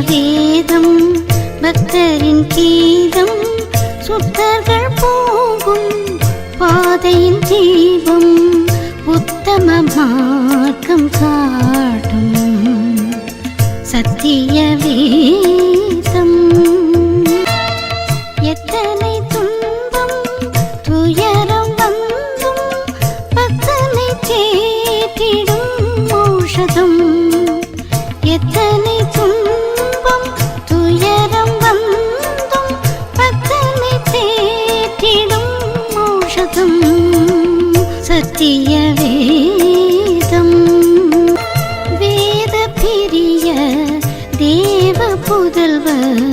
வேதம் பக்தரின் கீதம் சுத்தர்கள் போகும் பாதையின் தீபம் உத்தம மார்க்கம் காட்டும் சத்திய வேதம். எத்தனை துன்பம் துயரம் வந்தும் பக்தனை தேற்றிடும் ஔஷதம். எத்தனை துன்பம் துயரம் வந்தும் பக்தனை தேற்றிடும் ஔஷதம் சத்திய வேதம். வேத பிரிய தேவ புதல்வர்